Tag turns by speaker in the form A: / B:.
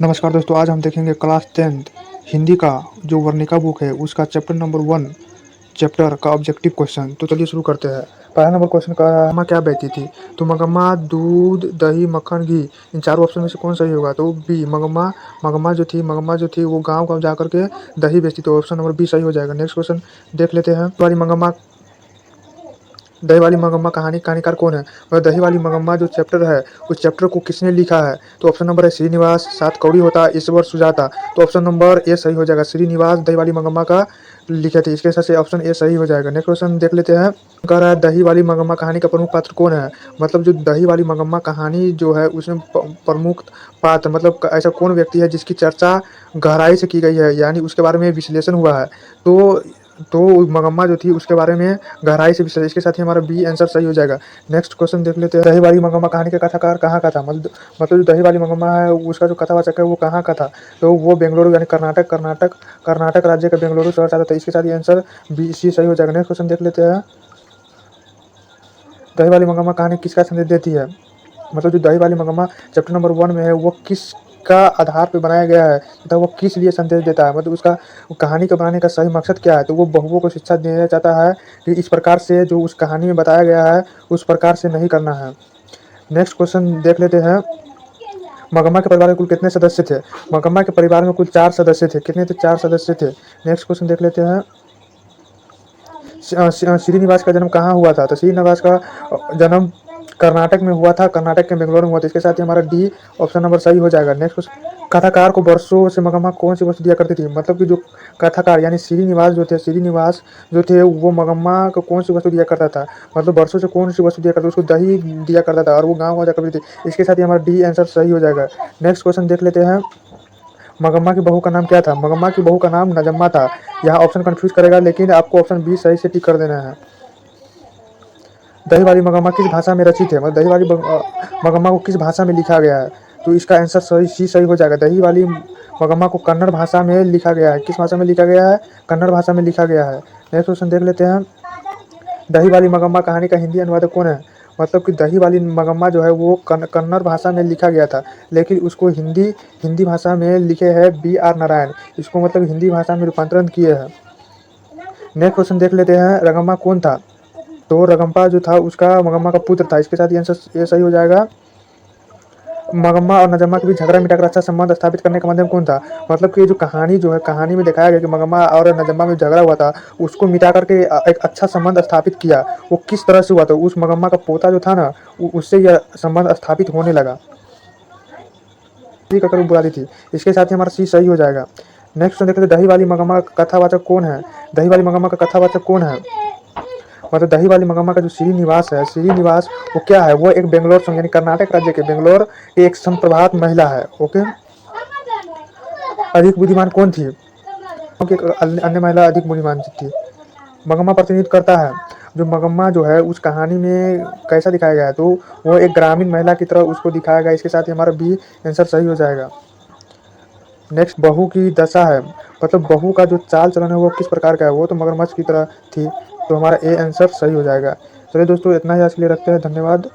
A: नमस्कार दोस्तों, आज हम देखेंगे क्लास 10th हिंदी का जो वर्णिका बुक है उसका चैप्टर नंबर 1 चैप्टर का ऑब्जेक्टिव क्वेश्चन। तो चलिए शुरू करते हैं। पहला नंबर क्वेश्चन का मगम्मा क्या बेचती थी? तो मगम्मा दूध, दही, मक्खन, घी, इन चारों ऑप्शन में से कौन सही होगा? तो बी मगम्मा मगम्मा जो थी वो गाँव जा करके दही बेचती, तो ऑप्शन नंबर बी सही हो जाएगा। नेक्स्ट क्वेश्चन देख लेते हैं। दही वाली मगम्मा कहानीकार कौन है? और दही वाली मगम्मा जो चैप्टर है उस चैप्टर को किसने लिखा है? तो ऑप्शन नंबर है श्रीनिवास, सात कौड़ी होता, ईश्वर, सुजाता। तो ऑप्शन नंबर ए सही हो जाएगा। श्रीनिवास दही वाली मगम्मा का लिखे थे, इसके हिसाब से ऑप्शन ए सही हो जाएगा। नेक्स्ट क्वेश्चन देख लेते हैं। कह रहा है दही वाली मगम्मा कहानी का प्रमुख पात्र कौन है? मतलब जो दही वाली मगम्मा कहानी जो है उसमें प्रमुख पात्र मतलब ऐसा कौन व्यक्ति है जिसकी चर्चा गहराई से की गई है, यानी उसके बारे में विश्लेषण हुआ है। तो मगम्मा जो थी उसके बारे में गहराई से विश्लेषण, इसके साथ ही हमारा बी आंसर सही हो जाएगा। नेक्स्ट क्वेश्चन देख लेते हैं। दही वाली मगम्मा कहानी का कथाकार कहाँ का था? मतलब जो दही वाली मगम्मा है उसका जो कथावाचक है वो कहाँ का था? तो वो बेंगलुरु यानी कर्नाटक राज्य का बेंगलुरु शहर था। इसके साथ ही आंसर बी सी सही हो जाएगा। नेक्स्ट क्वेश्चन देख लेते हैं। दही वाली मगम्मा कहानी किसका संदेश देती है? मतलब जो दही वाली मगम्मा चैप्टर नंबर 1 में है वो किसका आधार पर बनाया गया है तथा वो किस लिए संदेश देता है? मतलब उसका कहानी को बनाने का सही मकसद क्या है? तो वो बहुओं को शिक्षा देना चाहता है कि इस प्रकार से जो उस कहानी में बताया गया है उस प्रकार से नहीं करना है। नेक्स्ट क्वेश्चन देख लेते हैं। मगम्मा के परिवार में कुल कितने सदस्य थे? मगम्मा के परिवार में कुल 4 सदस्य थे। कितने थे? 4 सदस्य थे। नेक्स्ट क्वेश्चन देख लेते हैं। श्रीनिवास का जन्म कहाँ हुआ था? तो श्रीनिवास का जन्म कर्नाटक में हुआ था, कर्नाटक के बेंगलोर में हुआ था। इसके साथ ही हमारा डी ऑप्शन नंबर सही हो जाएगा। Next question. कथाकार को वर्षों से मगम्मा कौन सी वस्तु दिया करती थी? मतलब कि जो कथाकार यानी श्रीनिवास जो थे वो मगम्मा को कौन सी वस्तु दिया करता था? मतलब वर्षों से कौन सी वस्तु दिया करता था? उसको दही दिया करता था और वो गाँव जा करती थी। इसके साथ ही हमारा डी आंसर सही हो जाएगा। नेक्स्ट क्वेश्चन देख लेते हैं। मगम्मा की बहू का नाम क्या था? मगम्मा की बहू का नाम नजम्मा था। यहाँ ऑप्शन कंफ्यूज करेगा लेकिन आपको ऑप्शन बी सही से टिक कर देना है। दही वाली मगम्मा किस भाषा में रचित है? मतलब दही वाली मगम्मा को किस भाषा में लिखा गया है? तो इसका आंसर सही हो जाएगा। दही वाली मगम्मा को कन्नड़ भाषा में लिखा गया है। किस भाषा में लिखा गया है? कन्नड़ भाषा में लिखा गया है। नेक्स्ट क्वेश्चन देख लेते हैं। दही वाली मगम्मा कहानी का हिंदी अनुवादक कौन है? मतलब कि दही वाली मगम्मा जो है वो कन्नड़ भाषा में लिखा गया था लेकिन उसको हिंदी भाषा में लिखे हैं बी आर नारायण। इसको मतलब हिंदी भाषा में रूपांतरण किए हैं। नेक्स्ट क्वेश्चन देख लेते हैं। रंगम्मा कौन था? तो रंगम्मा जो था उसका मगम्मा का पुत्र था। इसके साथ ही आंसर ये सही हो जाएगा। मगम्मा और नजम्मा के बीच झगड़ा मिटाकर अच्छा संबंध स्थापित करने का माध्यम कौन था? मतलब कि जो कहानी में दिखाया गया कि मगम्मा और नजम्मा में झगड़ा हुआ था उसको मिटा करके एक अच्छा संबंध स्थापित किया। वो किस तरह से हुआ था? उस मगम्मा का पोता जो था ना उससे यह संबंध स्थापित होने लगा। कर बुला दी थी। इसके साथ ही हमारा सी सही हो जाएगा। नेक्स्ट देखते हैं। दही वाली मगम्मा का कथावाचक कौन है? दही वाली मगम्मा का कथावाचक कौन है? मतलब दही वाली मगम्मा का जो श्रीनिवास वो क्या है? वो एक बेंगलोर यानी कर्नाटक राज्य के बेंगलोर की एक संप्रभात महिला है। ओके। अधिक बुद्धिमान कौन थी? अन्य महिला अधिक बुद्धिमान थी। मगम्मा प्रतिनिधित्व करता है। जो मगम्मा जो है उस कहानी में कैसा दिखाया गया है? तो वो एक ग्रामीण महिला की तरह उसको दिखाया गया। इसके साथ ही हमारा बी आंसर सही हो जाएगा। नेक्स्ट बहू की दशा है। मतलब बहू का जो चाल चलन है वो किस प्रकार का है? वो तो मगरमच्छ की तरह थी। तो हमारा ए आंसर सही हो जाएगा। चलिए दोस्तों, इतना ही आज के लिए रखते हैं। धन्यवाद।